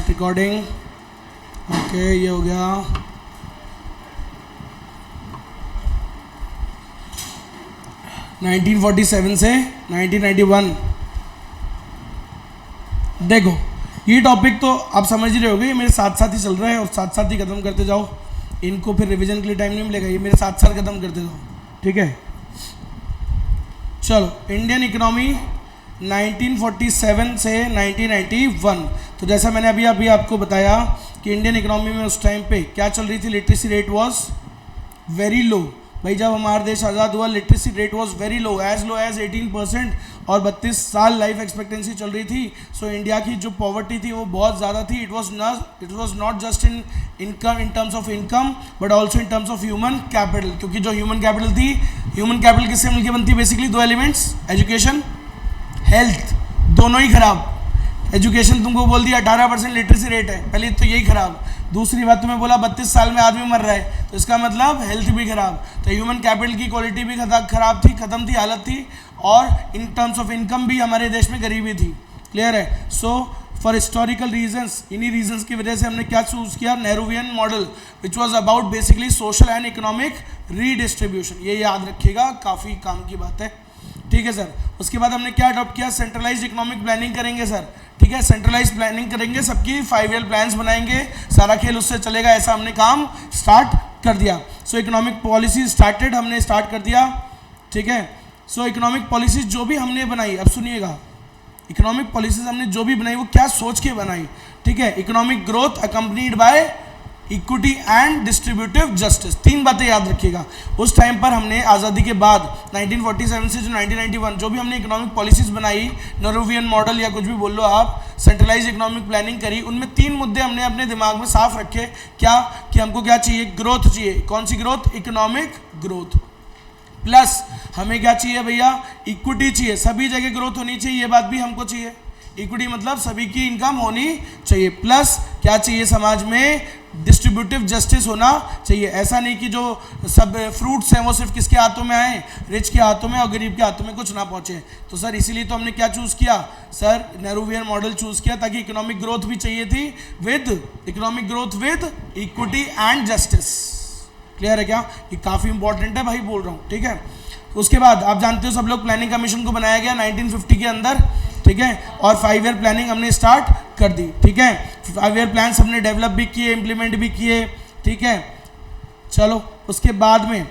Start recording. Okay, ये हो गया। – 1947 से 1991। देखो ये टॉपिक तो आप समझ ही रहे होगे, ये मेरे साथ साथ ही चल रहा है और साथ साथ ही खत्म करते जाओ, इनको फिर रिवीजन के लिए टाइम नहीं मिलेगा, ये मेरे साथ साथ खत्म करते जाओ, ठीक है। चलो, इंडियन इकोनॉमी 1947 से 1991। तो जैसा मैंने अभी आपको बताया कि इंडियन इकोनॉमी में उस टाइम पे क्या चल रही थी, literacy rate was very low. भाई जब हमारा देश आज़ाद हुआ, literacy rate was very low as 18% और 32 साल लाइफ एक्सपेक्टेंसी चल रही थी। सो इंडिया की जो पॉवर्टी थी वो बहुत ज़्यादा थी। It was not just in income, in terms of income, but also in terms of human capital, क्योंकि जो ह्यूमन कैपिटल थी, ह्यूमन कैपिटल किससे मिलकर बनती है? बेसिकली दो एलिमेंट्स, एजुकेशन, हेल्थ, दोनों ही खराब। एजुकेशन तुमको बोल दिया 18% लिटरेसी रेट है, पहले तो यही खराब। दूसरी बात तुम्हें बोला 32 साल में आदमी मर रहा है, तो इसका मतलब हेल्थ भी खराब। तो ह्यूमन कैपिटल की क्वालिटी भी खराब थी, खत्म थी, हालत थी, और इन टर्म्स ऑफ इनकम भी हमारे देश में गरीबी थी। क्लियर है? सो फॉर हिस्टोरिकल रीजंस, इन्हीं रीजंस की वजह से हमने क्या चूज किया? Nehruvian model, which was about basically social and economic redistribution. ये याद रखिएगा, काफ़ी काम की बात है, ठीक है सर। उसके बाद हमने क्या अडॉप्ट किया? सेंट्रलाइज्ड इकोनॉमिक प्लानिंग करेंगे सर, ठीक है। सेंट्रलाइज प्लानिंग करेंगे, सबकी 5 ईयर प्लान्स बनाएंगे, सारा खेल उससे चलेगा, ऐसा हमने काम स्टार्ट कर दिया। सो इकोनॉमिक पॉलिसी स्टार्टेड, हमने स्टार्ट कर दिया, ठीक है। सो इकोनॉमिक पॉलिसीज जो भी हमने बनाई, अब सुनिएगा, इकोनॉमिक पॉलिसीज हमने जो भी बनाई वो क्या सोच के बनाई, ठीक है। Economic growth accompanied by equity and distributive justice, 3 बातें याद रखिएगा। उस टाइम पर हमने आज़ादी के बाद 1947 से जो 1991 जो भी हमने इकोनॉमिक पॉलिसीज बनाई, नेहरूवियन मॉडल या कुछ भी बोल लो आप, सेंट्रलाइज इकोनॉमिक प्लानिंग करी, उनमें 3 मुद्दे हमने अपने दिमाग में साफ रखे। क्या? कि हमको क्या चाहिए? ग्रोथ चाहिए। कौन सी ग्रोथ? Economic growth. प्लस हमें क्या चाहिए भैया? इक्विटी चाहिए, सभी जगह ग्रोथ होनी चाहिए, ये बात भी हमको चाहिए। इक्विटी मतलब सभी की इनकम होनी चाहिए। प्लस क्या चाहिए? समाज में डिस्ट्रीब्यूटिव जस्टिस होना चाहिए। ऐसा नहीं कि जो सब फ्रूट्स हैं वो सिर्फ किसके हाथों में आए? रिच के हाथों में, और गरीब के हाथों में कुछ ना पहुंचे। तो सर इसीलिए तो हमने क्या चूज़ किया सर? नेहरूवियन मॉडल चूज़ किया, ताकि इकोनॉमिक ग्रोथ भी चाहिए थी with economic growth with equity and justice. Clear है क्या? ये काफ़ी इंपॉर्टेंट है भाई, बोल रहा हूँ, ठीक है। उसके बाद आप जानते हो सब लोग, प्लानिंग कमीशन को बनाया गया 1950 के अंदर, ठीक है, और 5 ईयर प्लानिंग हमने स्टार्ट कर दी, ठीक है। 5 ईयर प्लान्स हमने डेवलप भी किए, इम्प्लीमेंट भी किए, ठीक है। चलो उसके बाद में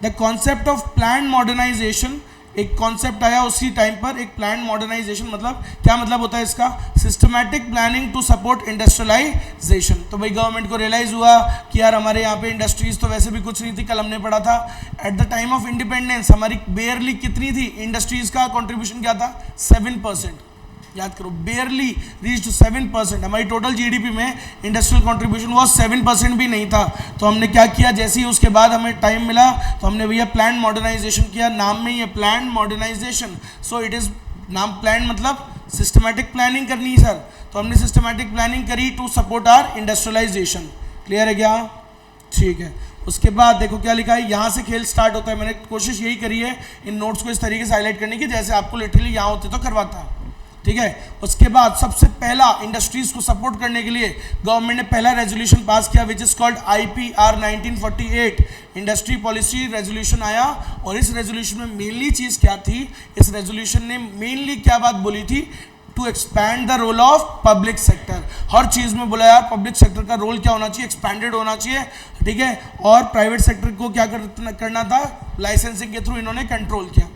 the concept of plan modernisation, एक कॉन्सेप्ट आया उसी टाइम पर, एक प्लान मॉडर्नाइजेशन मतलब क्या मतलब होता है इसका? Systematic planning to support industrialisation. तो भाई गवर्नमेंट को रियलाइज हुआ कि यार हमारे यहाँ पे इंडस्ट्रीज तो वैसे भी कुछ नहीं थी, कल हमने पढ़ा था at the time of independence हमारी बेयरली कितनी थी इंडस्ट्रीज का कॉन्ट्रीब्यूशन? क्या था? 7%। याद करो, बेयरली रीच 7%। हमारी टोटल जीडीपी में इंडस्ट्रियल कंट्रीब्यूशन वो 7% भी नहीं था। तो हमने क्या किया? जैसे ही उसके बाद हमें टाइम मिला तो हमने भैया प्लान मॉडर्नाइजेशन किया। नाम में ही है plan modernisation. So it is, नाम प्लान मतलब सिस्टमैटिक प्लानिंग करनी है सर। तो हमने सिस्टमैटिक प्लानिंग करी to support our industrialisation. Clear है क्या? ठीक है। उसके बाद देखो क्या लिखा है, यहाँ से खेल स्टार्ट होता है। मैंने कोशिश यही करी है इन नोट्स को इस तरीके से हाईलाइट करने की जैसे आपको लिटरली यहाँ होते तो करवाता, ठीक है। उसके बाद सबसे पहला इंडस्ट्रीज को सपोर्ट करने के लिए गवर्नमेंट ने पहला रेजोल्यूशन पास किया which is called IPR 1948, industry policy resolution आया। और इस रेजोल्यूशन में मेनली चीज़ क्या थी? इस रेजोल्यूशन ने मेनली क्या बात बोली थी? To expand the role of public sector. हर चीज़ में बोला यार पब्लिक सेक्टर का रोल क्या होना चाहिए? एक्सपैंडेड होना चाहिए, ठीक है। और प्राइवेट सेक्टर को क्या करना था? लाइसेंसिंग के थ्रू इन्होंने कंट्रोल किया।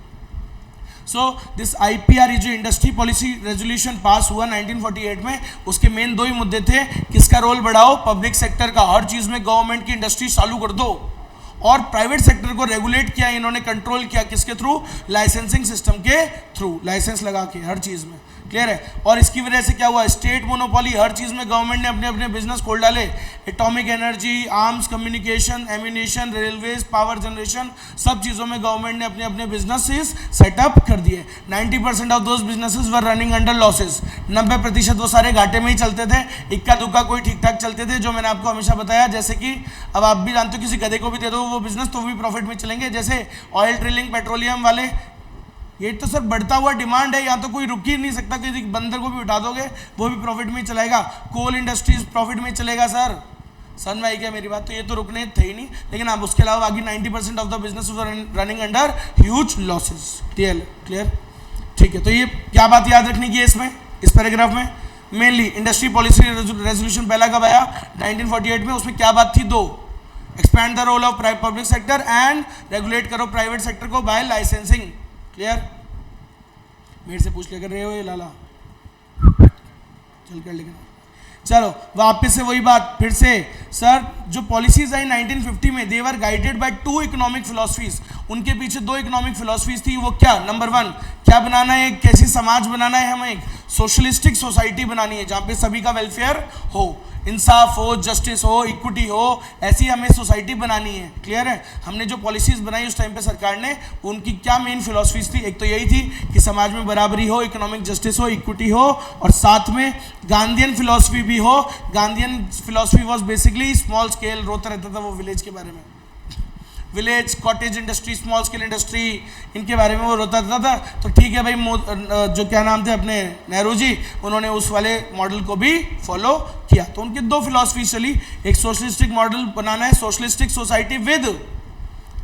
सो दिस IPR जो इंडस्ट्री पॉलिसी रेजोल्यूशन पास हुआ 1948 में, उसके मेन 2 ही मुद्दे थे। किसका रोल बढ़ाओ? पब्लिक सेक्टर का, हर चीज़ में गवर्नमेंट की इंडस्ट्री चालू कर दो। और प्राइवेट सेक्टर को रेगुलेट किया इन्होंने, कंट्रोल किया किसके थ्रू? लाइसेंसिंग सिस्टम के थ्रू, लाइसेंस लगा के हर चीज़ में। क्लियर है? और इसकी वजह से क्या हुआ? स्टेट मोनोपोली, हर चीज़ में गवर्नमेंट ने अपने अपने बिजनेस खोल डाले। Atomic energy, arms, communication, ammunition, railways, power generation, सब चीज़ों में गवर्नमेंट ने अपने अपने बिजनेसेस सेटअप कर दिए। 90% of those businesses were running under losses. 90% वो सारे घाटे में ही चलते थे, इक्का दुक्का कोई ठीक ठाक चलते थे, जो मैंने आपको हमेशा बताया। जैसे कि अब आप भी जानते हो किसी गधे को भी दे दो वो बिजनेस तो भी प्रॉफिट में चलेंगे। जैसे ऑयल ड्रिलिंग, पेट्रोलियम वाले, ये तो सर बढ़ता हुआ डिमांड है, यहाँ तो कोई रुक ही नहीं सकता, किसी बंदर को भी उठा दोगे वो भी प्रॉफिट में चलेगा, कोल इंडस्ट्रीज प्रॉफिट में चलेगा सर। सन भाई क्या मेरी बात, तो ये तो रुकने थे ही नहीं, लेकिन अब उसके अलावा बाकी 90% of the business running under huge losses. Clear, ठीक है। तो ये क्या बात याद रखने की है इसमें, इस पैराग्राफ में मेनली इंडस्ट्री पॉलिसी रेजोल्यूशन पहला कब आया 1948 में, उसमें क्या बात थी, दो, expand the role of public sector and regulate करो प्राइवेट सेक्टर को बाय लाइसेंसिंग। क्लियर, मेरे से पूछ ले कर रहे हो ये लाला, चल कर लेकिन चलो वापस से वही बात फिर से सर, जो पॉलिसीज आई 1950 में they were guided by two economic philosophies, उनके पीछे दो इकोनॉमिक फिलोसफीज थी। वो क्या, नंबर वन, क्या बनाना है, कैसी समाज बनाना है, हमें एक सोशलिस्टिक सोसाइटी बनानी है जहाँ पे सभी का वेलफेयर हो, इंसाफ हो, जस्टिस हो, इक्विटी हो, ऐसी हमें सोसाइटी बनानी है। क्लियर है। हमने जो पॉलिसीज बनाई उस टाइम पे सरकार ने, उनकी क्या मेन फिलोसफीज थी, एक तो यही थी कि समाज में बराबरी हो, इकोनॉमिक जस्टिस हो, इक्विटी हो, और साथ में गांधीयन फिलोसफी भी हो। Gandhian philosophy was basically small scale, रोता रहता था वो विलेज के बारे में, village cottage industry, small scale industry, इनके बारे में वो रोता था। तो ठीक है भाई, जो क्या नाम थे अपने नेहरू जी, उन्होंने उस वाले मॉडल को भी फॉलो किया। तो उनकी दो फिलॉसफी चली, एक सोशलिस्टिक मॉडल बनाना है, socialistic society with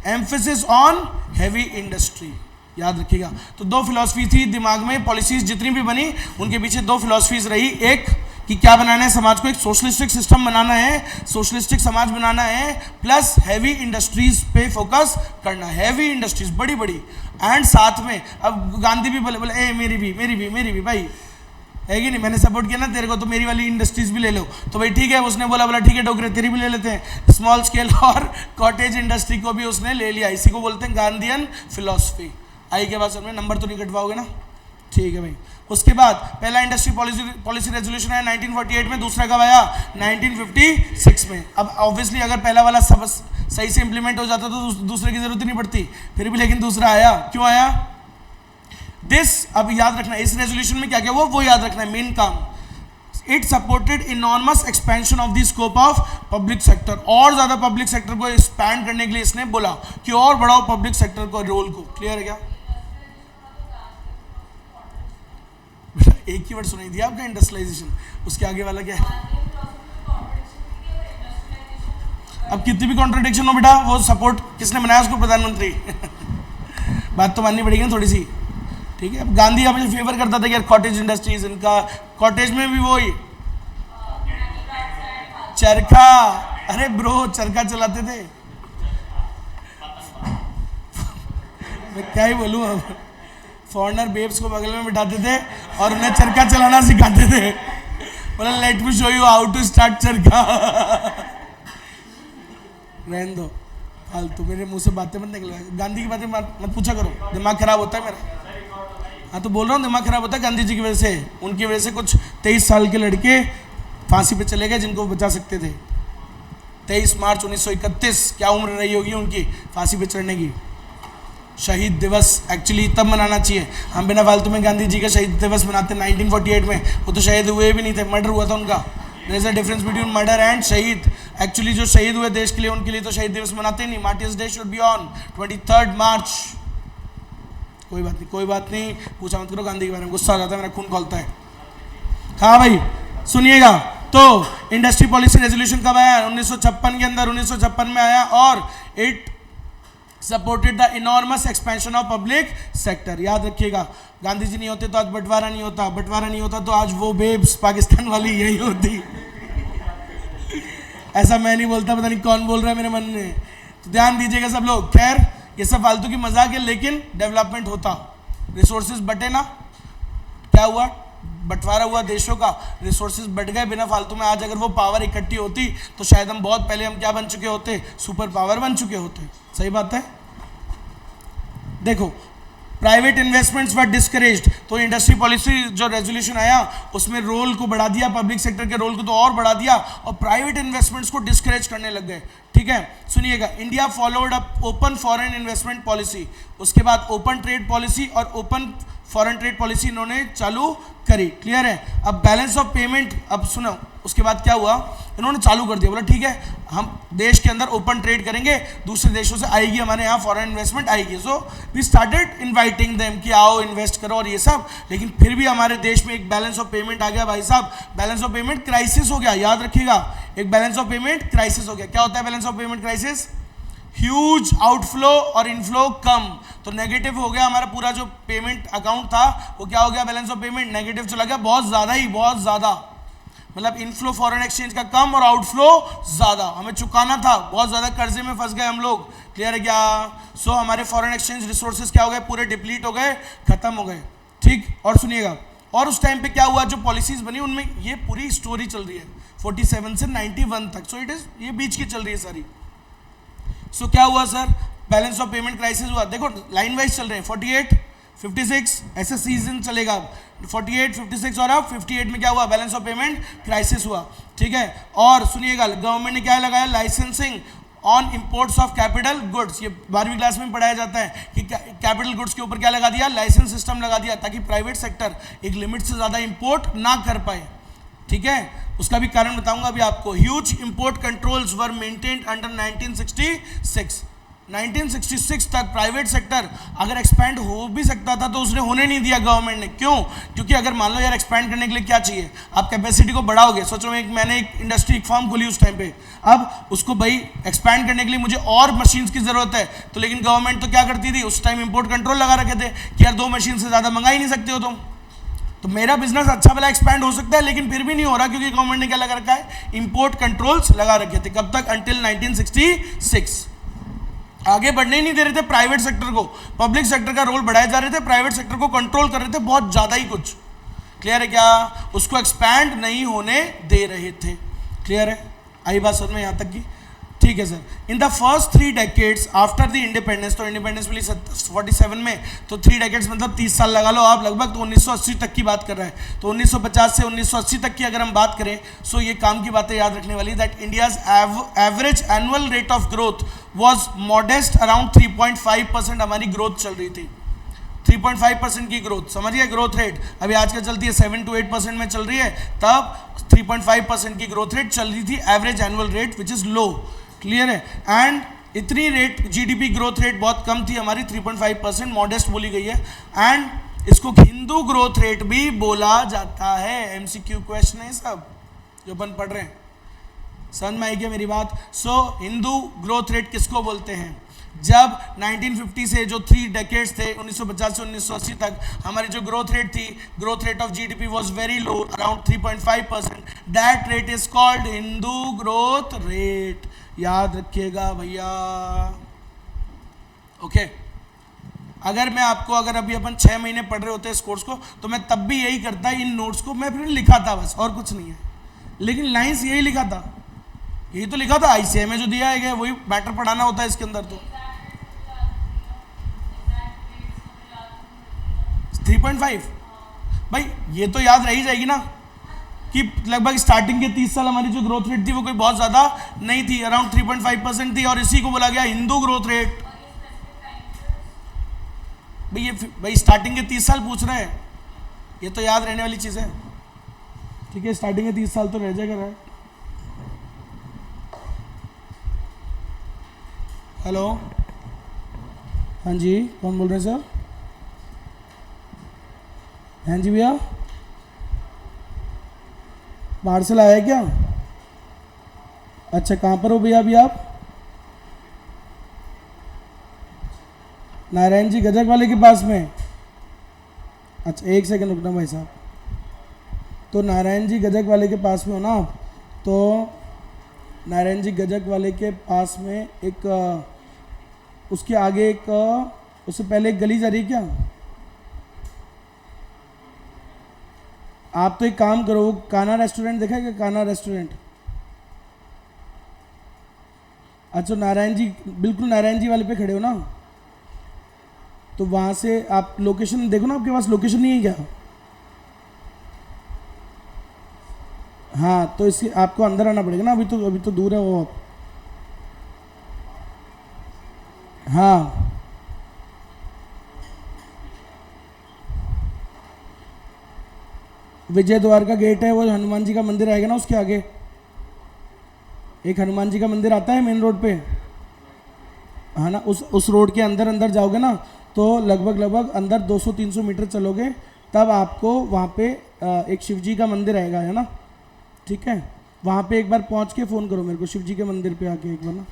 emphasis on heavy industry, याद रखिएगा। तो दो फिलॉसफी थी दिमाग में, पॉलिसीज जितनी भी बनी उनके पीछे दो फिलॉसफीज रही, एक कि क्या बनाना है समाज को, एक सोशलिस्टिक सिस्टम बनाना है, सोशलिस्टिक समाज बनाना है, प्लस हैवी इंडस्ट्रीज पे फोकस करना, हैवी इंडस्ट्रीज बड़ी बड़ी, एंड साथ में अब गांधी भी बोले बोले ए मेरी भी भाई है कि नहीं, मैंने सपोर्ट किया ना तेरे को, तो मेरी वाली इंडस्ट्रीज भी ले लो। तो भाई ठीक है, उसने बोला ठीक है डोकरे तेरी भी ले लेते हैं, स्मॉल स्केल और कॉटेज इंडस्ट्री को भी उसने ले लिया। इसी को बोलते हैं गांधीयन फिलोसफी। आई के बाद समझ, नंबर तो नहीं कटवाओगे ना, ठीक है भाई। उसके बाद पहला इंडस्ट्री पॉलिसी रेजोल्यूशन है 1948 में, दूसरा कब आया 1956 में। अब ऑब्वियसली अगर पहला वाला सब सही से इंप्लीमेंट हो जाता तो दूसरे की जरूरत ही नहीं पड़ती, फिर भी लेकिन दूसरा आया, क्यों आया दिस, अब याद रखना इस रेजोल्यूशन में क्या क्या हुआ वो याद रखना है, मेन काम। It supported enormous expansion of the scope of public sector, और ज्यादा पब्लिक सेक्टर को एक्सपैंड करने के लिए इसने बोला कि और बढ़ाओ पब्लिक सेक्टर को, रोल को। क्लियर है क्या? एक ही वर्ड सुनाई दिया आपका, इंडस्ट्रियलाइजेशन, उसके आगे वाला क्या है? अब कितनी भी कॉन्ट्रडिक्शन हो बेटा, वो सपोर्ट किसने बनाया उसको, प्रधानमंत्री बात तो माननी पड़ेगी ना थोड़ी सी, ठीक है। अब गांधी हमें फेवर करता था कि यार कॉटेज इंडस्ट्रीज, इनका कॉटेज में भी वही चरखा, अरे ब्रो चरखा चलाते थे मैं क्या ही बोलूँ अब, फॉरेनर बेब्स को बगल में बिठाते थे और उन्हें चरखा चलाना सिखाते थे, बोला let me show you how to start चरखा रहने दो फालतू, मेरे मुंह से बातें मत निकल, गांधी की बातें मत पूछा करो, दिमाग खराब होता है मेरा। हाँ तो बोल रहा हूँ दिमाग खराब होता है गांधी जी की वजह से, उनकी वजह से कुछ 23 साल के लड़के फांसी पे चले गए जिनको बचा सकते थे। 23 मार्च 1931, क्या उम्र रही होगी उनकी फांसी पे चढ़ने की। शहीद दिवस एक्चुअली तब मनाना चाहिए, हम बिना फालतू में गांधी जी का शहीद दिवस मनाते 1948 में, वो तो शहीद हुए भी नहीं थे, मर्डर हुआ था उनका। There is a difference between murder and शहीद। एक्चुअली जो शहीद हुए देश के लिए, उनके लिए तो शहीद दिवस मनाते ही नहीं। Martyrs day should be on 23 मार्च। कोई बात नहीं, पूछा मत करो गांधी के बारे में, गुस्सा आ जाता है, मेरा खून खौलता है। हाँ भाई सुनिएगा, तो इंडस्ट्री पॉलिसी रेजोल्यूशन कब आया? 1956 के अंदर, 1956 में आया, और it supported the enormous expansion of public sector. याद रखिएगा, गांधी जी नहीं होते तो आज बंटवारा नहीं होता, बंटवारा नहीं होता तो आज वो बेब्स पाकिस्तान वाली यही होती ऐसा मैं नहीं बोलता, पता नहीं कौन बोल रहा है मेरे मन में, तो ध्यान दीजिएगा सब लोग। खैर ये सब फालतू की मजाक है, लेकिन डेवलपमेंट होता, रिसोर्सेज बटे ना, क्या हुआ, बंटवारा हुआ देशों का, रिसोर्सेज बढ़ गए बिना फालतू में। आज अगर वो पावर इकट्ठी होती तो शायद हम बहुत पहले हम क्या बन चुके होते, सुपर पावर बन चुके होते। सही बात है। देखो प्राइवेट इन्वेस्टमेंट्स वर डिस्करेज्ड, तो इंडस्ट्री पॉलिसी जो रेजोल्यूशन आया उसमें रोल को बढ़ा दिया, पब्लिक सेक्टर के रोल को तो और बढ़ा दिया, और प्राइवेट इन्वेस्टमेंट्स को डिस्करेज करने लग गए। ठीक है, सुनिएगा, India followed up open foreign investment policy, उसके बाद ओपन ट्रेड पॉलिसी और ओपन फॉरेन ट्रेड पॉलिसी इन्होंने चालू करी। क्लियर है। अब बैलेंस ऑफ पेमेंट, अब सुनो उसके बाद क्या हुआ, इन्होंने चालू कर दिया, बोला ठीक है हम देश के अंदर ओपन ट्रेड करेंगे, दूसरे देशों से आएगी हमारे यहाँ फॉरेन इन्वेस्टमेंट आएगी। So we started inviting them कि आओ इन्वेस्ट करो और ये सब, लेकिन फिर भी हमारे देश में एक बैलेंस ऑफ पेमेंट आ गया भाई साहब, बैलेंस ऑफ पेमेंट क्राइसिस हो गया, याद रखिएगा, एक बैलेंस ऑफ पेमेंट क्राइसिस हो गया। क्या होता है balance of payment crisis? Huge outflow और इनफ्लो कम, तो नेगेटिव हो गया हमारा पूरा जो पेमेंट अकाउंट था, वो क्या हो गया, बैलेंस ऑफ पेमेंट नेगेटिव चला गया, बहुत ज़्यादा ही, बहुत ज़्यादा, मतलब इनफ्लो फॉरेन एक्सचेंज का कम और आउटफ्लो ज़्यादा, हमें चुकाना था, बहुत ज़्यादा कर्जे में फंस गए हम लोग। क्लियर है क्या? सो हमारे फॉरेन एक्सचेंज रिसोर्सेज क्या हो गए, पूरे डिप्लीट हो गए, खत्म हो गए। ठीक, और सुनिएगा, और उस टाइम पे क्या हुआ, जो पॉलिसीज बनी उनमें ये पूरी स्टोरी चल रही है 47 से 91 तक, सो इट इज ये बीच की चल रही है सारी। सो क्या हुआ sir, balance of payment crisis हुआ, देखो लाइन वाइज चल रहे हैं, 48 56 ऐसे सीजन चलेगा, 48 56 और अब 58 में क्या हुआ, बैलेंस ऑफ पेमेंट क्राइसिस हुआ। ठीक है, और सुनिएगा गवर्नमेंट ने क्या लगाया, licensing on imports of capital goods, ये 12वीं क्लास में पढ़ाया जाता है कि कैपिटल गुड्स के ऊपर क्या लगा दिया, लाइसेंस सिस्टम लगा दिया, ताकि प्राइवेट सेक्टर एक लिमिट से ज़्यादा इंपोर्ट ना कर पाए। ठीक है, उसका भी कारण बताऊंगा अभी आपको। ह्यूज इंपोर्ट कंट्रोल्स वर मेंटेन्ड अंडर 1966, 1966 तक प्राइवेट सेक्टर अगर एक्सपैंड हो भी सकता था तो उसने होने नहीं दिया गवर्नमेंट ने। क्यों? क्योंकि अगर मान लो यार एक्सपैंड करने के लिए क्या चाहिए, आप कैपेसिटी को बढ़ाओगे, सोचो मैंने एक इंडस्ट्री एक फार्म खोली उस टाइम पे, अब उसको भाई एक्सपैंड करने के लिए मुझे और मशीन्स की जरूरत है, तो लेकिन गवर्नमेंट तो क्या करती थी उस टाइम, इंपोर्ट कंट्रोल लगा रखे थे कि यार 2 मशीन से ज़्यादा मंगा ही नहीं सकते हो तुम, तो मेरा बिजनेस अच्छा वाला एक्सपैंड हो सकता है लेकिन फिर भी नहीं हो रहा, क्योंकि गवर्नमेंट ने क्या लगा रखा है, इंपोर्ट कंट्रोल्स लगा रखे थे। कब तक? अंटिल 1966। आगे बढ़ने ही नहीं दे रहे थे प्राइवेट सेक्टर को, पब्लिक सेक्टर का रोल बढ़ाए जा रहे थे, प्राइवेट सेक्टर को कंट्रोल कर रहे थे बहुत ज़्यादा ही कुछ। क्लियर है क्या? उसको एक्सपैंड नहीं होने दे रहे थे। क्लियर है? आई बात समझ में यहाँ तक की? ठीक है sir. In the first 3 decades after the independence, तो इंडिपेंडेंस मिली 47 में, तो 3 डेकेड्स मतलब 30 साल लगा लो आप लगभग, तो 1980 तक की बात कर रहे हैं। तो 1950 से 1980 तक की अगर हम बात करें, सो ये काम की बातें याद रखने वाली, that India's average annual rate of growth was modest around 3.5% हमारी ग्रोथ चल रही थी। 3.5% की ग्रोथ, समझिए ग्रोथ रेट, अभी आजकल चलती है 7 to 8% में चल रही है, तब 3.5% की ग्रोथ रेट चल रही थी, average annual rate which is low. Clear है? एंड इतनी रेट जीडीपी ग्रोथ रेट बहुत कम थी हमारी, 3.5% मॉडेस्ट बोली गई है, एंड इसको हिंदू ग्रोथ रेट भी बोला जाता है। एमसीक्यू क्वेश्चन है सब जो अपन पढ़ रहे हैं, समझ में आई क्या मेरी बात? सो हिंदू ग्रोथ रेट किसको बोलते हैं? जब 1950 से जो 3 डेकेड्स थे 1950 से 1980 तक हमारी जो ग्रोथ रेट थी, growth rate of GDP was very low around 3.5%, that rate is called Hindu growth rate. याद रखिएगा भैया। ओके, अगर मैं आपको, अगर अभी अपन 6 महीने पढ़ रहे होते इस कोर्स को, तो मैं तब भी यही करता, इन नोट्स को मैं फिर लिखा था बस, और कुछ नहीं है, लेकिन लाइंस यही लिखा था, यही तो लिखा था, आईसीएम में जो दिया है वही मैटर पढ़ाना होता है इसके अंदर। तो 3.5 भाई ये तो याद रही जाएगी ना, कि लगभग स्टार्टिंग के 30 साल हमारी जो ग्रोथ रेट थी वो कोई बहुत ज़्यादा नहीं थी, अराउंड 3.5% थी, और इसी को बोला गया हिंदू ग्रोथ रेट। भाई ये भाई स्टार्टिंग के 30 साल पूछ रहे हैं, ये तो याद रहने वाली चीज़ है। ठीक है, स्टार्टिंग के 30 साल तो रह जाएगा। हेलो, हाँ जी, कौन बोल रहे हैं सर? हाँ जी भैया, बाहर से लाया है क्या? अच्छा, कहाँ पर हो भैया अभी आप? नारायण जी गजक वाले के पास में? अच्छा, एक सेकंड रुकना भाई साहब। तो नारायण जी गजक वाले के पास में हो ना? तो नारायण जी गजक वाले के पास में एक उसके आगे एक, उससे पहले एक गली जा रही है क्या? आप तो एक काम करो, काना रेस्टोरेंट देखा है क्या? काना रेस्टोरेंट। अच्छा, नारायण जी, बिल्कुल नारायण जी वाले पे खड़े हो ना? तो वहाँ से आप लोकेशन देखो ना, आपके पास लोकेशन नहीं है क्या? हाँ, तो इसके आपको अंदर आना पड़ेगा ना, अभी तो दूर है वो आप। हाँ विजय द्वार का गेट है, वो हनुमान जी का मंदिर आएगा ना, उसके आगे एक हनुमान जी का मंदिर आता है मेन रोड पे, हाँ ना, उस रोड के अंदर अंदर जाओगे ना तो लगभग अंदर 200-300 मीटर चलोगे तब आपको वहाँ पे एक शिव जी का मंदिर आएगा, है ना, ठीक है। वहाँ पे एक बार पहुँच के फ़ोन करो मेरे को, शिव जी के मंदिर पे आके एक बार ना।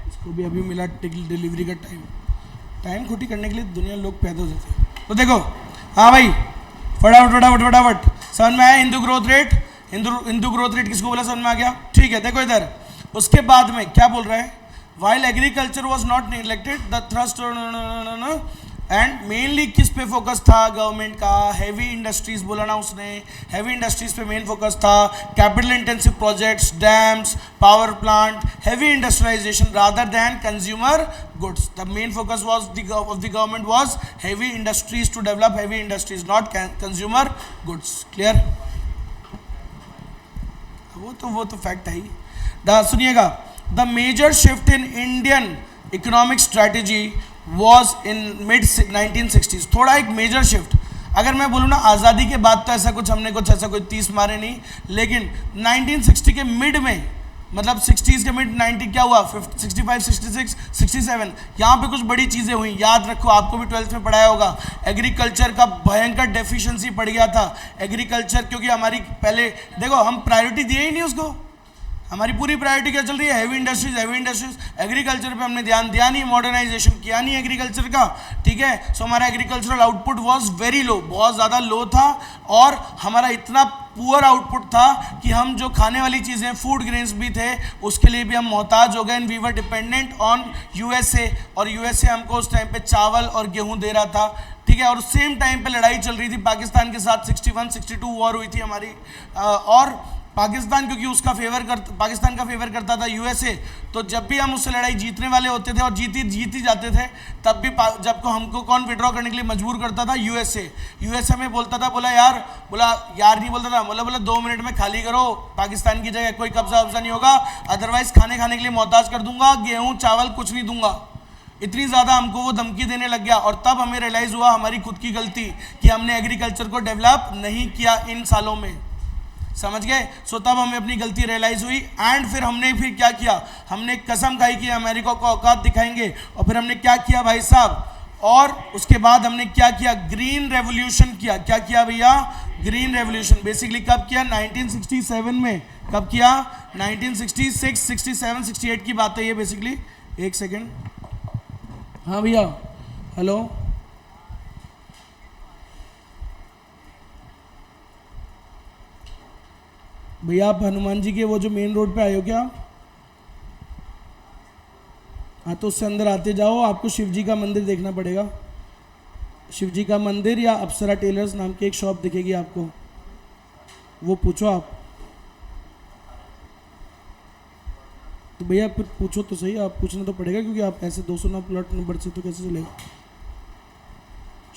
इसको भी अभी मिला डिलीवरी का टाइम खोटी करने के लिए दुनिया लोग पैदा हो जाते हैं। तो देखो, हाँ भाई, फटाफट समझ में आया। हिंदू ग्रोथ रेट किसको बोला, समझ में आ गया, ठीक है। देखो इधर, उसके बाद में क्या बोल रहा है, while agriculture was not neglected the thrust and mainly किस पे फोकस था गवर्नमेंट का, हैवी इंडस्ट्रीज बोला ना उसने, हैवी इंडस्ट्रीज पे मेन फोकस था, capital intensive projects, dams, power plant, heavy industrialisation rather than consumer goods. The main focus was of the government was heavy industries to develop heavy industries, not consumer goods. Clear, वो तो fact है ही। सुनिएगा, the major shift in Indian economic strategy was in mid 1960s। थोड़ा एक major shift, अगर मैं बोलूँ ना आज़ादी के बाद तो ऐसा कुछ हमने ऐसा कोई 30 मारे नहीं, लेकिन 1960 के मिड में, मतलब 60s के मिड 90 क्या हुआ, 65, 66, 67, यहाँ पे कुछ बड़ी चीज़ें हुई। याद रखो, आपको भी 12th में पढ़ाया होगा, एग्रीकल्चर का भयंकर डेफिशिएंसी पड़ गया था। एग्रीकल्चर, क्योंकि हमारी पहले देखो हम प्रायोरिटी दिए ही नहीं उसको, हमारी पूरी प्रायोरिटी क्या चल रही है, हैवी इंडस्ट्रीज। एग्रीकल्चर पे हमने ध्यान दिया नहीं, मॉडर्नाइजेशन किया नहीं एग्रीकल्चर का, ठीक है। सो हमारा एग्रीकल्चरल आउटपुट वाज वेरी लो, बहुत ज़्यादा लो था, और हमारा इतना पुअर आउटपुट था कि हम जो खाने वाली चीज़ें, फूड ग्रेन्स भी थे, उसके लिए भी हम मोहताज हो गए। And we were dependent on USA, और यूएसए हमको उस टाइम पे चावल और गेहूँ दे रहा था, ठीक है। और सेम टाइम पे लड़ाई चल रही थी पाकिस्तान के साथ, 61-62 वॉर हुई थी हमारी, और पाकिस्तान क्योंकि पाकिस्तान का फेवर करता था यूएसए, तो जब भी हम उससे लड़ाई जीतने वाले होते थे और जीती जाते थे, तब भी जब को हमको कौन विड्रॉ करने के लिए मजबूर करता था, यूएसए में बोलता था, बोला यार नहीं बोलता था, बोला 2 मिनट में खाली करो, पाकिस्तान की जगह कोई कब्जा नहीं होगा, अदरवाइज खाने के लिए मोहताज कर दूंगा, गेहूँ चावल कुछ नहीं दूंगा। इतनी ज़्यादा हमको वो धमकी देने लग गया, और तब हमें रियलाइज़ हुआ हमारी खुद की गलती कि हमने एग्रीकल्चर को डेवलप नहीं किया इन सालों में, समझ गए। सो तब हमें अपनी गलती रियलाइज हुई, एंड फिर हमने क्या किया, हमने कसम खाई कि अमेरिका को औकात दिखाएंगे, और फिर हमने क्या किया भाई साहब, और उसके बाद हमने क्या किया, ग्रीन रेवोल्यूशन किया। क्या किया भैया, ग्रीन रेवोल्यूशन। बेसिकली कब किया, 1967 में। कब किया, 1966, 67, 68 की बात है ये बेसिकली। एक सेकेंड, हाँ भैया, हेलो, भैया आप हनुमान जी के वो जो मेन रोड पे आए हो क्या, हाँ तो उससे अंदर आते जाओ, आपको शिव जी का मंदिर देखना पड़ेगा। शिव जी का मंदिर या अप्सरा टेलर्स नाम की एक शॉप दिखेगी आपको, वो पूछो आप। तो भैया फिर पूछो तो सही, आप पूछना तो पड़ेगा, क्योंकि आप ऐसे 209 प्लॉट नंबर से तो कैसे चलेगा।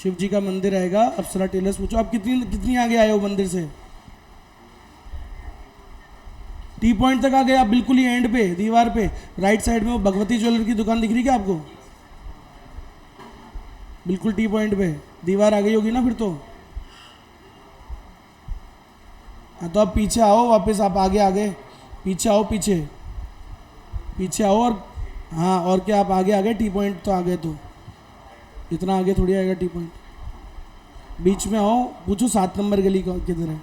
शिव जी का मंदिर आएगा, अप्सरा टेलर्स पूछो। आप कितनी आगे आए हो मंदिर से, टी पॉइंट तक आ गए आप, बिल्कुल ही एंड पे दीवार पे राइट साइड में वो भगवती ज्वेलर की दुकान दिख रही है क्या आपको, बिल्कुल टी पॉइंट पे दीवार आ गई होगी ना फिर तो। हाँ तो आप पीछे आओ वापस, आप आगे पीछे आओ, पीछे आओ, और हाँ और क्या, आप आगे टी पॉइंट तो आ गए, तो इतना आगे थोड़ी आएगा टी पॉइंट। बीच में आओ, पूछो 7 नंबर गली किधर है।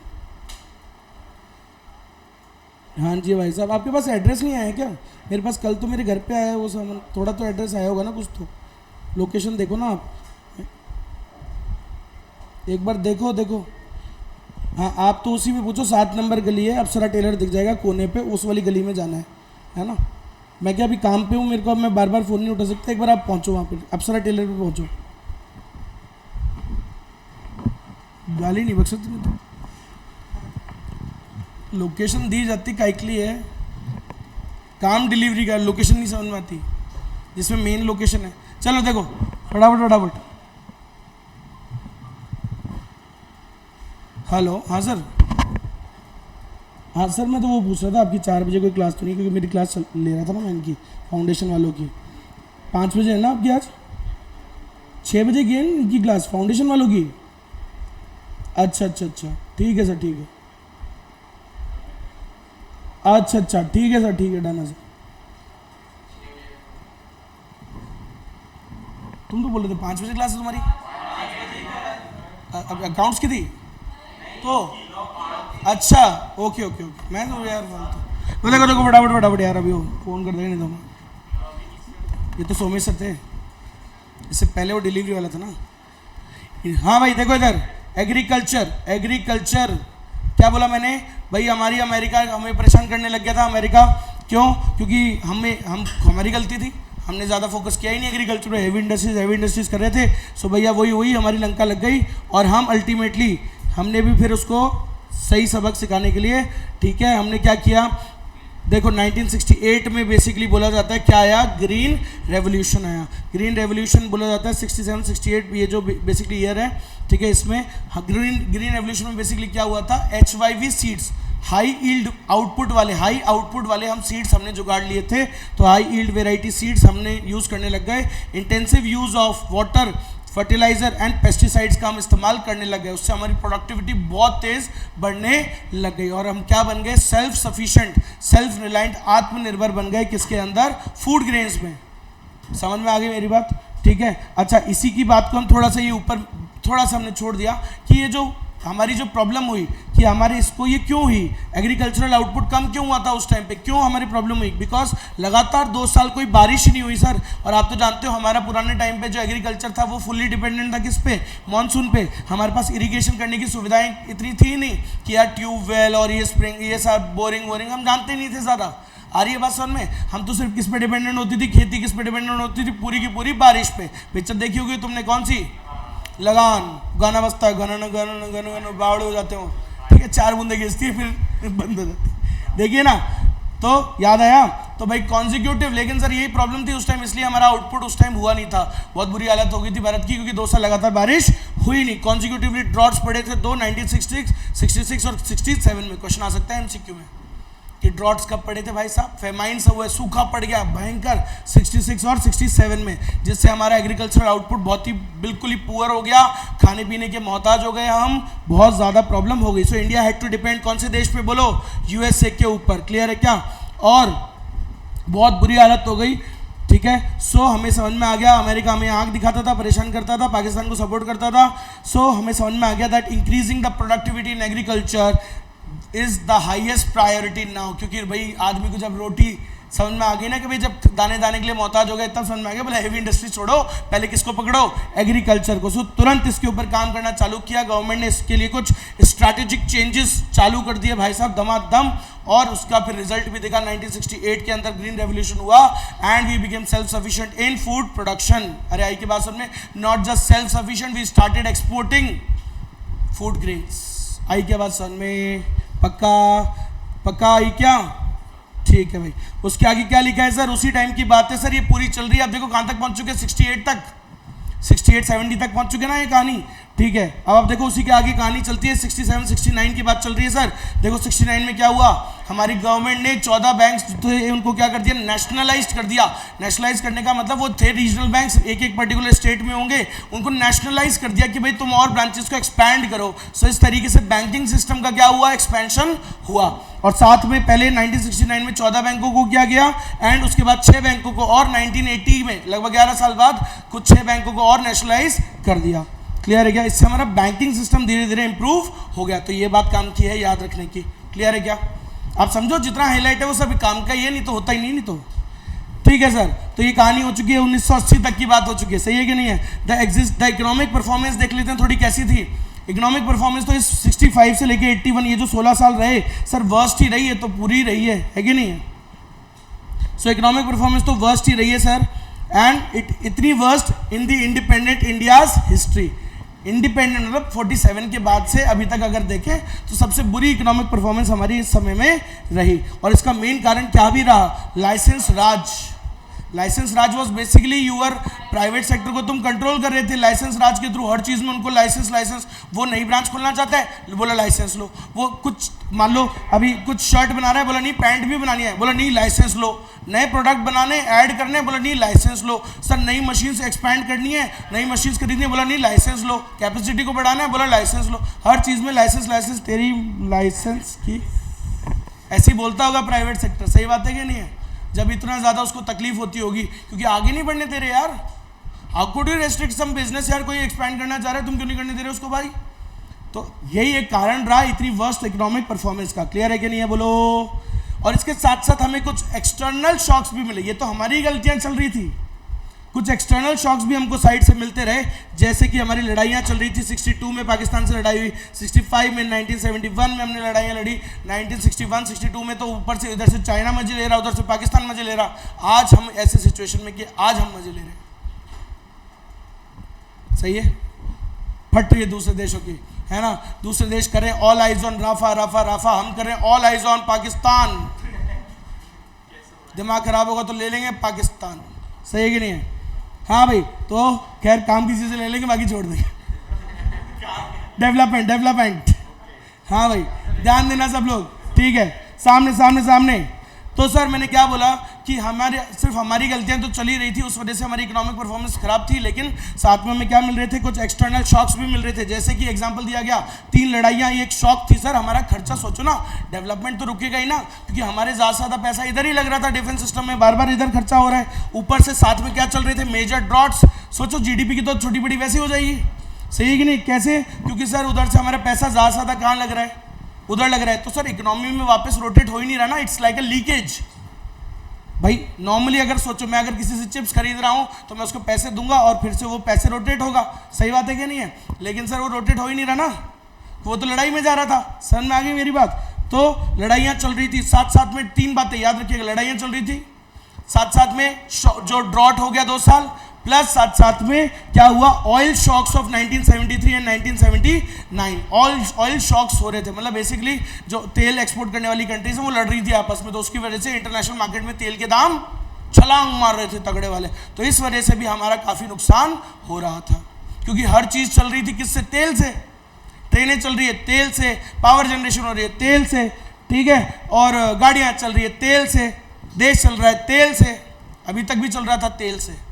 हाँ जी भाई साहब, आपके पास एड्रेस नहीं आया क्या, मेरे पास कल तो मेरे घर पे आया है वो सामान, थोड़ा तो एड्रेस आया होगा ना कुछ तो, लोकेशन देखो ना आप, एक बार देखो। हाँ आप तो उसी में पूछो, 7 नंबर गली है, अप्सरा टेलर दिख जाएगा कोने पे, उस वाली गली में जाना है ना। मैं क्या अभी काम पे हूँ, मेरे को अब मैं बार फ़ोन नहीं उठा सकता, एक बार आप पहुँचो वहाँ पर, अप्सरा टेलर पे पहुँचो। गाली नहीं बक सकती मैं तो, लोकेशन दी जाती काइकली है, काम डिलीवरी का, लोकेशन नहीं समझ में आती, जिसमें मेन लोकेशन है। चलो देखो फटाफट। हेलो, हाँ सर मैं तो वो पूछ रहा था आपकी 4 बजे कोई क्लास तो नहीं, क्योंकि मेरी क्लास ले रहा था ना मैं इनकी फाउंडेशन वालों की, 5 बजे है ना आपकी आज। 6 बजे की है इनकी क्लास फाउंडेशन वालों की। अच्छा अच्छा अच्छा ठीक है सर, ठीक है। अच्छा अच्छा ठीक है सर, ठीक है, डन है सर। तुम तो बोल रहे थे 5 बजे क्लास है तुम्हारी। अब अकाउंट्स की थी तो अच्छा, ओके ओके ओके। मैं तो यार तो देखो देखो फटाफट फटाफट यार, अभी वो फ़ोन कर देंगे नहीं तो मैं। ये तो सोमेश सर थे, इससे पहले वो डिलीवरी वाला था ना। हाँ भाई देखो इधर, एग्रीकल्चर एग्रीकल्चर क्या बोला मैंने भाई, हमारी अमेरिका हमें परेशान करने लग गया था अमेरिका। क्यों? क्योंकि हमारी गलती थी, हमने ज़्यादा फोकस किया ही नहीं एग्रीकल्चर पे, हैवी इंडस्ट्रीज कर रहे थे। सो भैया वही हमारी लंका लग गई, और हम अल्टीमेटली हमने भी फिर उसको सही सबक सिखाने के लिए, ठीक है, हमने क्या किया देखो 1968 में बेसिकली बोला जाता है क्या आया, ग्रीन रेवोल्यूशन आया। ग्रीन रेवोल्यूशन बोला जाता है 67 68 ये जो बेसिकली ईयर है, ठीक है। इसमें ग्रीन रेवोल्यूशन में बेसिकली क्या हुआ था, HYV seeds, high yield output वाले हम सीड्स हमने जुगाड़ लिए थे। तो हाई ईल्ड वेराइटी सीड्स हमने यूज करने लग गए। Intensive use of water, fertiliser and pesticides का हम इस्तेमाल करने लग गए। उससे हमारी प्रोडक्टिविटी बहुत तेज बढ़ने लग गई, और हम क्या बन गए, सेल्फ सफिशिएंट, सेल्फ रिलायंट, आत्मनिर्भर बन गए। किसके अंदर, फूड ग्रेन्स में। समझ में आ गई मेरी बात, ठीक है। अच्छा, इसी की बात को हम थोड़ा सा ये ऊपर थोड़ा सा हमने छोड़ दिया कि ये जो हमारी जो प्रॉब्लम हुई कि हमारे इसको ये क्यों हुई, एग्रीकल्चरल आउटपुट कम क्यों हुआ था उस टाइम पे, क्यों हमारी प्रॉब्लम हुई, बिकॉज लगातार 2 साल कोई बारिश ही नहीं हुई सर। और आप तो जानते हो हमारा पुराने टाइम पे जो एग्रीकल्चर था वो फुल्ली डिपेंडेंट था किस पे, मानसून पे। हमारे पास इरिगेशन करने की सुविधाएं इतनी थी नहीं कि यार ट्यूबवेल और ये स्प्रिंग ये सब बोरिंग हम जानते नहीं थे ज़्यादा। आ रही है बात समझ में। हम तो सिर्फ किस पे डिपेंडेंट होती थी, खेती किस पे डिपेंडेंट होती थी, पूरी की पूरी बारिश पे। पिक्चर देखी होगी तुमने, कौन सी, लगान, गाना बजता है, गन गन गन गन बावड़े हो जाते हो, ठीक है, 4 बूंदे गिरती है फिर बंद हो जाती है, देखिए ना। तो याद आया, तो भाई कॉन्जिक्यूटिव, लेकिन सर यही प्रॉब्लम थी उस टाइम, इसलिए हमारा आउटपुट उस टाइम हुआ नहीं था। बहुत बुरी हालत हो गई थी भारत की, क्योंकि 2 साल लगातार बारिश हुई नहीं। कॉन्जिक्यूटिवली ड्रॉट्स पड़े थे 2, 1966, 66 और 67 में। क्वेश्चन आ सकता है MCQ में कि ड्रॉट्स कब पड़े थे भाई साहब, फेमाइन्स हुए, सूखा पड़ गया भयंकर 66 और 67 में, जिससे हमारा एग्रीकल्चरल आउटपुट बहुत ही बिल्कुल ही पुअर हो गया, खाने पीने के मोहताज हो गए हम, बहुत ज़्यादा प्रॉब्लम हो गई। So India had to depend कौन से देश पे, बोलो, USA के ऊपर। क्लियर है क्या? और बहुत बुरी हालत हो गई, ठीक है। सो हमें समझ में आ गया, अमेरिका हमें आंख दिखाता था, परेशान करता था, पाकिस्तान को सपोर्ट करता था। सो हमें समझ में आ गया that increasing the productivity in agriculture is the highest priority now. क्योंकि भाई आदमी को जब रोटी समझ में आ गई ना कि भाई जब दाने दाने के लिए मोहताज हो गए, तब समझ में आ गया बोले हैवी इंडस्ट्री छोड़ो, पहले किसको पकड़ो, एग्रीकल्चर को। सो तुरंत इसके ऊपर काम करना चालू किया गवर्नमेंट ने, इसके लिए कुछ स्ट्रैटेजिक चेंजेस चालू कर दिए भाई साहब धमाधम, और उसका फिर रिजल्ट भी देखा 1968 के अंदर ग्रीन रेवोल्यूशन हुआ and we became self sufficient in food production. अरे आई की बात सुन में, not just self sufficient, we started exporting food grains. आई की बात सुन में, पक्का पक्का आई क्या? ठीक है भाई। उसके आगे क्या लिखा है सर, उसी टाइम की बात है सर, ये पूरी चल रही है। अब देखो कहां तक पहुंच चुके हैं, 68 तक, 68 70 तक पहुंच चुके ना ये कहानी, ठीक है। अब आप देखो उसी के आगे कहानी चलती है, 67 69 की बात चल रही है सर। देखो 69 में क्या हुआ, हमारी गवर्नमेंट ने 14 बैंक्स थे उनको क्या कर दिया, नेशनलाइज कर दिया। नेशनलाइज करने का मतलब वो थे रीजनल बैंक्स, एक एक पर्टिकुलर स्टेट में होंगे, उनको नेशनलाइज कर दिया कि भाई तुम और ब्रांचेस को एक्सपैंड करो। सो इस तरीके से बैंकिंग सिस्टम का क्या हुआ, एक्सपेंशन हुआ। और साथ में पहले 1969 में 14 बैंकों को किया गया एंड उसके बाद 6 बैंकों को, और 1980 में लगभग 11 साल बाद कुछ 6 बैंकों को और नेशनलाइज कर दिया। क्लियर है क्या? इससे हमारा बैंकिंग सिस्टम धीरे धीरे इंप्रूव हो गया। तो ये बात काम की है याद रखने की। क्लियर है क्या? आप समझो जितना हाईलाइट है वो सब काम का ही है, नहीं तो होता ही नहीं तो। ठीक है सर, तो ये कहानी हो चुकी है, 1980 तक की बात हो चुकी है, सही है कि नहीं है। द इकोनॉमिक परफॉर्मेंस देख लेते हैं थोड़ी कैसी थी। इकोनॉमिक परफॉर्मेंस तो इस 65 से लेके 81 ये जो 16 साल रहे सर, वर्स्ट ही रही है, तो पूरी रही है कि नहीं है। सो इकोनॉमिक परफॉर्मेंस तो वर्स्ट ही रही है सर, एंड इतनी worst in the independent India's history. Independent मतलब 47 के बाद से अभी तक अगर देखें तो सबसे बुरी इकोनॉमिक परफॉर्मेंस हमारी इस समय में रही। और इसका मेन कारण क्या भी रहा, licence raj. Licence raj was basically your private sector को तुम कंट्रोल कर रहे थे लाइसेंस राज के थ्रू, हर चीज़ में उनको लाइसेंस। वो नई ब्रांच खोलना चाहता है, बोला लाइसेंस लो। वो कुछ मान लो अभी कुछ शर्ट बना रहा है, बोला नहीं पैंट भी बनानी है, बोला नहीं लाइसेंस लो। नए प्रोडक्ट बनाने ऐड करने, बोला नहीं लाइसेंस लो। सर नई मशीन से एक्सपैंड करनी है, नई मशीन खरीदनी है, बोला नहीं लाइसेंस लो। कैपेसिटी को बढ़ाना है, बोला लाइसेंस लो। हर चीज़ में लाइसेंस, तेरी लाइसेंस की ऐसे ही बोलता होगा प्राइवेट सेक्टर, सही बात है कि नहीं है? जब इतना ज़्यादा उसको तकलीफ होती होगी क्योंकि आगे नहीं बढ़ने दे रहे यार। How could you restrict some business यार, कोई एक्सपैंड करना चाह रहा है, तुम क्यों नहीं करने दे रहे उसको भाई? तो यही एक कारण रहा इतनी वर्स्ट इकोनॉमिक परफॉर्मेंस का। क्लियर है कि नहीं है बोलो? और इसके साथ साथ हमें कुछ एक्सटर्नल शॉक्स भी मिले। ये तो हमारी गलतियां चल रही थी, कुछ एक्सटर्नल शॉक्स भी हमको साइड से मिलते रहे, जैसे कि हमारी लड़ाइयाँ चल रही थी। 62 में पाकिस्तान से लड़ाई हुई, 65 में, 1971 में हमने लड़ाइयाँ लड़ी, 1961-62 में तो ऊपर से इधर से चाइना मजे ले रहा, उधर से पाकिस्तान मजे ले रहा। आज हम ऐसे सिचुएशन में कि आज हम मजे ले रहे हैं, सही है? फट रही है दूसरे देशों की, है ना? दूसरे देश करें all eyes on Rafah Rafah Rafah, हम करें ऑल आइज ऑन पाकिस्तान। दिमाग खराब होगा तो ले लेंगे पाकिस्तान, सही है कि नहीं है? हाँ भाई, तो खैर काम की चीज़ें ले लेंगे, बाकी छोड़ देंगे। डेवलपमेंट, हाँ भाई ध्यान देना सब लोग, ठीक है? सामने। तो सर मैंने क्या बोला कि सिर्फ हमारी गलतियां तो चली रही थी, उस वजह से हमारी इकोनॉमिक परफॉर्मेंस खराब थी, लेकिन साथ में हमें क्या मिल रहे थे? कुछ एक्सटर्नल शॉक्स भी मिल रहे थे। जैसे कि एग्जांपल दिया गया 3 लड़ाइयाँ, एक शॉक थी सर। हमारा खर्चा सोचो ना, डेवलपमेंट तो रुकेगा ही ना, क्योंकि हमारे ज़्यादा से ज़्यादा पैसा इधर ही लग रहा था डिफेंस सिस्टम में, बार बार इधर खर्चा हो रहा है। ऊपर से साथ में क्या चल रहे थे? Major droughts. सोचो जीडीपी की तो छोटी बड़ी वैसी हो जाएगी, सही है कि नहीं? कैसे? क्योंकि सर उधर से हमारा पैसा ज़्यादा से ज़्यादा कहाँ लग रहा है? उधर लग रहा है। तो सर इकोनॉमी में वापस रोटेट हो ही नहीं रहा ना, इट्स लाइक अ लीकेज। भाई नॉर्मली अगर सोचो, मैं अगर किसी से चिप्स खरीद रहा हूँ तो मैं उसको पैसे दूंगा और फिर से वो पैसे रोटेट होगा, सही बात है कि नहीं है? लेकिन सर वो रोटेट हो ही नहीं रहा ना, वो तो लड़ाई में जा रहा था। समझ में आ गई मेरी बात? तो लड़ाइयाँ चल रही थी, साथ में 3 बातें याद रखिएगा। लड़ाइयाँ चल रही थी, साथ में जो ड्रॉट हो गया 2 साल, प्लस साथ में क्या हुआ? Oil shocks of 1973 and 1979। Oil shocks हो रहे थे, मतलब बेसिकली जो तेल एक्सपोर्ट करने वाली कंट्रीज हैं वो लड़ रही थी आपस में, तो उसकी वजह से इंटरनेशनल मार्केट में तेल के दाम छलांग मार रहे थे तगड़े वाले। तो इस वजह से भी हमारा काफ़ी नुकसान हो रहा था, क्योंकि हर चीज़ चल रही थी किससे? तेल से। ट्रेनें चल रही है तेल से, पावर जनरेशन हो रही है तेल से, ठीक है? और गाड़ियाँ चल रही है तेल से, देश चल रहा है तेल से, अभी तक भी चल रहा था तेल से,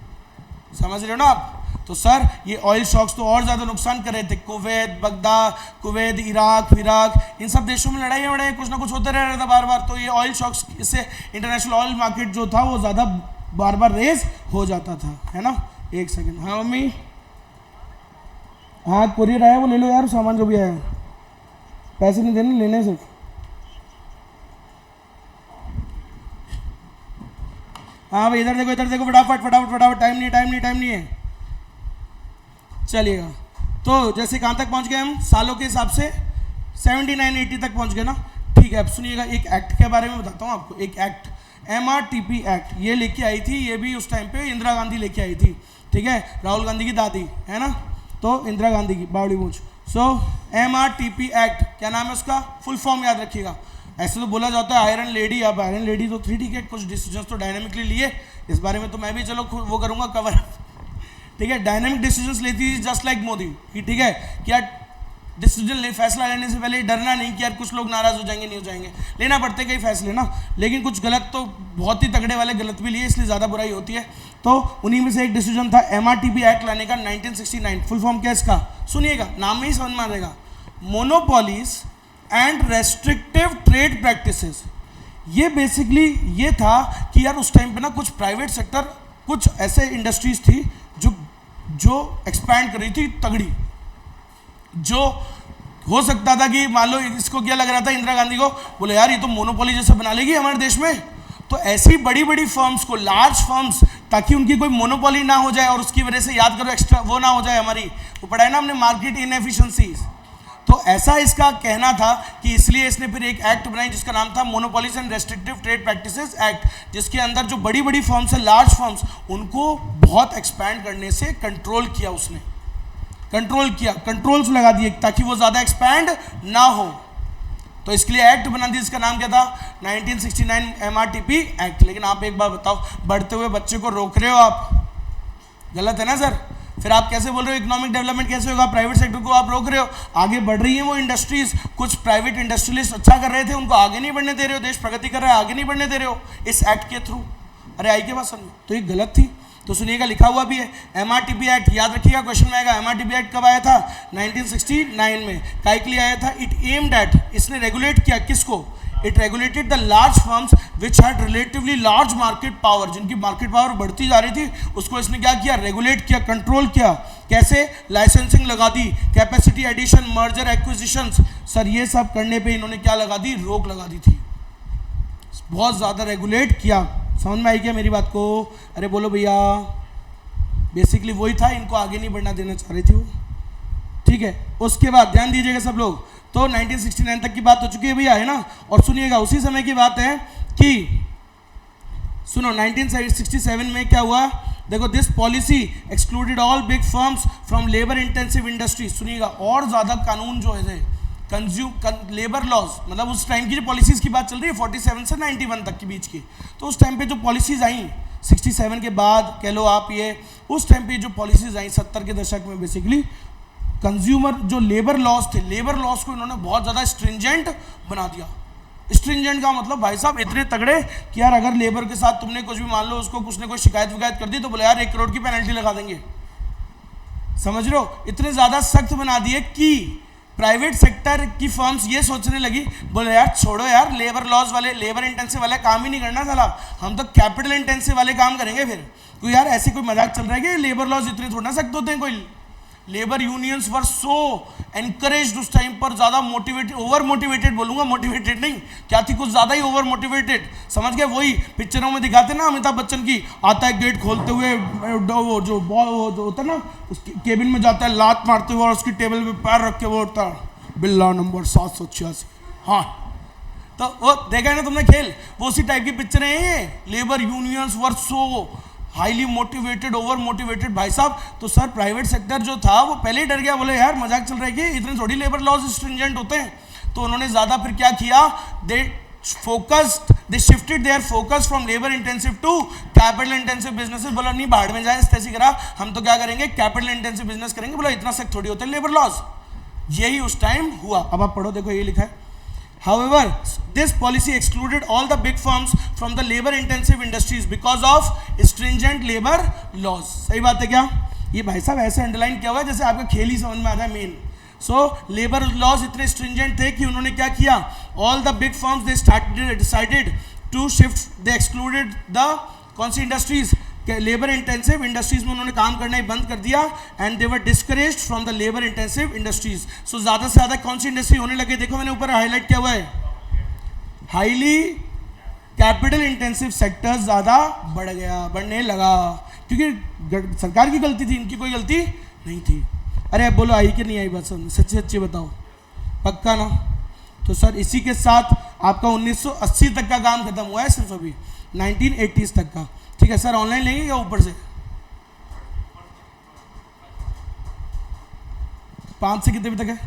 समझ रहे हो ना आप? तो सर ये ऑयल शॉक्स तो और ज़्यादा नुकसान कर रहे थे। कुवैत, इराक, इन सब देशों में लड़ाई कुछ ना कुछ होते रह रहा था बार बार। तो ये ऑयल शॉक्स, इससे इंटरनेशनल ऑयल मार्केट जो था वो ज़्यादा बार बार रेज हो जाता था, है ना? एक सेकंड, हाँ मम्मी, हाँ कुरियर आया वो ले लो यार, सामान जो भी आया, पैसे नहीं देने, लेने सिर्फ। हाँ भाई इधर देखो फटाफट, टाइम नहीं है। चलिएगा, तो जैसे कहाँ तक पहुँच गए हम? सालों के हिसाब से 79-80 तक पहुँच गए ना, ठीक है? अब सुनिएगा, एक एक्ट के बारे में बताता हूँ आपको। एक एक्ट, MRTP एक्ट, ये लेके आई थी, ये भी उस टाइम पे इंदिरा गांधी लेके आई थी, ठीक है? राहुल गांधी की दादी, है ना? तो इंदिरा गांधी की बावड़ी मूंछ। सो MRTP एक्ट, क्या नाम है उसका? फुल फॉर्म याद रखिएगा। ऐसे तो बोला जाता है आयरन लेडी, अब आयरन लेडी तो थी, ठीक है? कुछ डिसीजंस तो डायनामिकली लिए, इस बारे में तो मैं भी चलो वो करूँगा कवर, ठीक है? डायनामिक डिसीजंस लेती है जस्ट लाइक मोदी, ठीक है? कि यार डिसीजन फैसला लेने से पहले डरना नहीं कि यार कुछ लोग नाराज़ हो जाएंगे, नहीं हो जाएंगे, लेना पड़ते कई फैसले ना, लेकिन कुछ गलत तो बहुत ही तगड़े वाले गलत भी लिए, इसलिए ज़्यादा बुराई होती है। तो उन्हीं में से एक डिसीजन था MRTP एक्ट लाने का 1969। फुल फॉर्म क्या है इसका? सुनिएगा, नाम में ही समझ में आ जाएगा, monopolies and restrictive trade practices. ये बेसिकली ये था कि यार उस टाइम पे ना कुछ प्राइवेट सेक्टर, कुछ ऐसे इंडस्ट्रीज थी जो एक्सपैंड कर रही थी तगड़ी, जो हो सकता था कि मान लो इसको क्या लग रहा था इंदिरा गांधी को, बोले यार ये तो मोनोपोली जैसे बना लेगी हमारे देश में, तो ऐसी बड़ी बड़ी फर्म्स को, लार्ज फर्म्स, ताकि उनकी कोई मोनोपोली ना हो जाए और उसकी वजह से याद करो एक्स्ट्रा वो ना हो जाए हमारी, वो पढ़ा है ना हमने, मार्केट इनएफिशिएंसीज। तो ऐसा इसका कहना था कि इसलिए इसने फिर एक एक्ट बनाई जिसका नाम था monopolies and restrictive trade practices act, जिसके अंदर जो बड़ी बड़ी फर्म्स है, लार्ज फर्म्स, उनको बहुत एक्सपैंड करने से कंट्रोल किया उसने, कंट्रोल्स लगा दिए ताकि वो ज़्यादा एक्सपैंड ना हो। तो इसके लिए एक्ट बना दिया, इसका नाम क्या था 1969 MRTP एक्ट। लेकिन आप एक बार बताओ, बढ़ते हुए बच्चे को रोक रहे हो आप, गलत है ना सर। फिर आप कैसे बोल रहे हो इकोनॉमिक डेवलपमेंट कैसे होगा, प्राइवेट सेक्टर को आप रोक रहे हो, आगे बढ़ रही है वो इंडस्ट्रीज, कुछ प्राइवेट इंडस्ट्रियलिस्ट अच्छा कर रहे थे उनको आगे नहीं बढ़ने दे रहे हो, देश प्रगति कर रहा है आगे नहीं बढ़ने दे रहे हो इस एक्ट के थ्रू। अरे आई के बात समझो, तो ये गलत थी। तो सुनिएगा, लिखा हुआ भी है MRTP एक्ट, याद रखिएगा क्वेश्चन में आएगा। MRTP एक्ट कब आया था 1969 में, काय के लिए आया था, इट एम्ड एट, इसने रेगुलेट किया किसको, it regulated the large firms which had relatively large market power, जिनकी मार्केट पावर बढ़ती जा रही थी उसको इसने क्या किया, रेगुलेट किया, कंट्रोल किया। कैसे, लाइसेंसिंग लगा दी, capacity addition, merger acquisitions, sir ये सब करने पे इन्होंने क्या लगा दी, रोक लगा दी थी, बहुत ज़्यादा रेगुलेट किया। समझ में आई क्या मेरी बात को, अरे बोलो भैया, बेसिकली वही था, इनको आगे नहीं बढ़ना देना चाह रही थी वो, ठीक है। उसके बाद ध्यान दीजिएगा सब लोग, तो 1969 तक की बात हो चुकी है भैया, है ना। और सुनिएगा उसी समय की बात है कि सुनो 1967 में क्या हुआ, देखो, this policy excluded all big firms from labour intensive industries. सुनिएगा, और ज़्यादा कानून जो है लेबर लॉज, मतलब उस टाइम की जो पॉलिसीज़ की बात चल रही है 47 से 91 तक के बीच की, तो उस टाइम पे जो पॉलिसीज़ आई 67 के बाद कह लो आप, ये उस टाइम पे जो पॉलिसीज़ आई 70 के दशक में, बेसिकली कंज्यूमर जो लेबर लॉज थे, लेबर लॉज को इन्होंने बहुत ज़्यादा स्ट्रिंजेंट बना दिया। स्ट्रिंजेंट का मतलब भाई साहब इतने तगड़े कि यार अगर लेबर के साथ तुमने कुछ भी, मान लो उसको कुछ ने कोई शिकायत विकायत कर दी तो बोले यार 1 करोड़ की पेनल्टी लगा देंगे, समझ रहे हो, इतने ज़्यादा सख्त बना दिए कि प्राइवेट सेक्टर की फर्म्स ये सोचने लगी, बोले यार छोड़ो यार, लेबर लॉज वाले, लेबर इंटेंसिव वाले काम ही नहीं करना साला, हम तो कैपिटल इंटेंसिव वाले काम करेंगे। फिर कोई यार ऐसे कोई मजाक चल रहा है कि लेबर लॉज इतने थोड़ा सख्त होते हैं, कोई labour unions were so encouraged उस टाइम पर, ज़्यादा मोटिवेटेड, ओवर मोटिवेटेड बोलूँगा, मोटिवेटेड नहीं, क्या थी, कुछ ज़्यादा ही ओवर मोटिवेटेड, समझ गए। वही पिक्चरों में दिखाते ना अमिताभ बच्चन की, आता है गेट खोलते हुए, वो जो होता है ना उसकी केबिन में जाता है, लात मारते हुए और उसकी टेबल पे पैर रख के वो उठता है, बिल्ला नंबर 786, हाँ, तो वो देखा है ना तुमने खेल, वो उसी टाइप की पिक्चरें हैं ये। Labour unions were so highly motivated, over motivated भाई साहब। तो सर प्राइवेट सेक्टर जो था वो पहले ही डर गया, बोले यार मजाक चल रहा है कि इतने थोड़ी लेबर लॉज स्ट्रिंजेंट होते हैं। तो उन्होंने ज़्यादा फिर क्या किया, they shifted their focus from labour intensive to capital intensive businesses. बोला नहीं भाड़ में जाए, तैसी करा, हम तो क्या करेंगे, कैपिटल इंटेंसिव बिजनेस करेंगे। बोला इतना सख्त थोड़ी होते हैं लेबर लॉज, यही उस टाइम हुआ। अब आप पढ़ो, देखो ये लिखा है, however this policy excluded all the big firms from the labor intensive industries because of stringent labor laws। सही बात है क्या, ये भाई साहब ऐसे अंडरलाइन किया हुआ है जैसे आपका खेल ही समझ में आ रहा है मेन। सो लेबर लॉज इतने स्ट्रिंजेंट थे कि उन्होंने क्या किया, all the big firms they decided to shift, they excluded the कौन सी इंडस्ट्रीज, लेबर इंटेंसिव इंडस्ट्रीज में उन्होंने काम करना ही बंद कर दिया, and they were discouraged from the labour intensive industries. So ज़्यादा से ज़्यादा कौन सी इंडस्ट्री होने लगे, देखो मैंने ऊपर हाईलाइट किया हुआ है, हाईली कैपिटल इंटेंसिव सेक्टर ज़्यादा बढ़ने लगा, क्योंकि सरकार की गलती थी, इनकी कोई गलती नहीं थी। अरे अब बोलो आई कि नहीं आई बात, समझ सच्ची सच्ची बताओ, पक्का ना। तो सर इसी के साथ आपका 1980 तक का काम खत्म हुआ है, सिर्फ अभी 1980s तक का, ठीक है। सर ऑनलाइन लेंगे या ऊपर से, 5 से कितने तक है,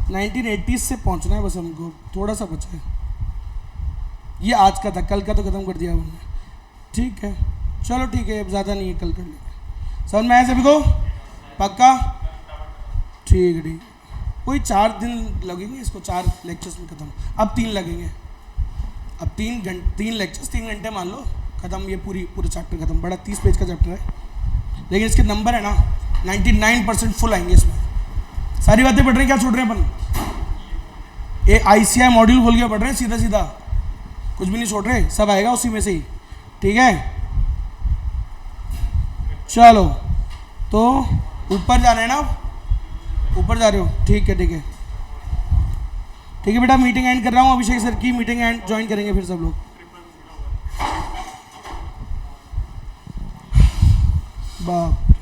1980s से पहुंचना है बस हमको, थोड़ा सा बचा है। ये आज का था, कल का तो खत्म कर दिया हमने, ठीक है। चलो ठीक है, अब ज़्यादा नहीं है, कल कर लेंगे। समझ में आया सभी को, पक्का, ठीक है ठीक। कोई 4 दिन लगेंगे इसको, 4 लेक्चर्स में खत्म, अब 3 लगेंगे, अब 3 लेक्चर्स 3 घंटे मान लो खत्म, ये पूरे चैप्टर खत्म। बड़ा 30 पेज का चैप्टर है, लेकिन इसके नंबर है ना 99% फुल आएंगे इसमें। सारी बातें पढ़ रहे हैं, क्या छोड़ रहे हैं अपन, ये ICI मॉड्यूल खोल के पढ़ रहे हैं, सीधा सीधा कुछ भी नहीं छोड़ रहे, सब आएगा उसी में से ही, ठीक है। चलो तो ऊपर जा रहे हैं ना, ऊपर जा रहे हो, ठीक है ठीक है ठीक है बेटा, मीटिंग एंड कर रहा हूँ, अभिषेक सर की मीटिंग एंड ज्वाइन करेंगे फिर सब लोग। बाप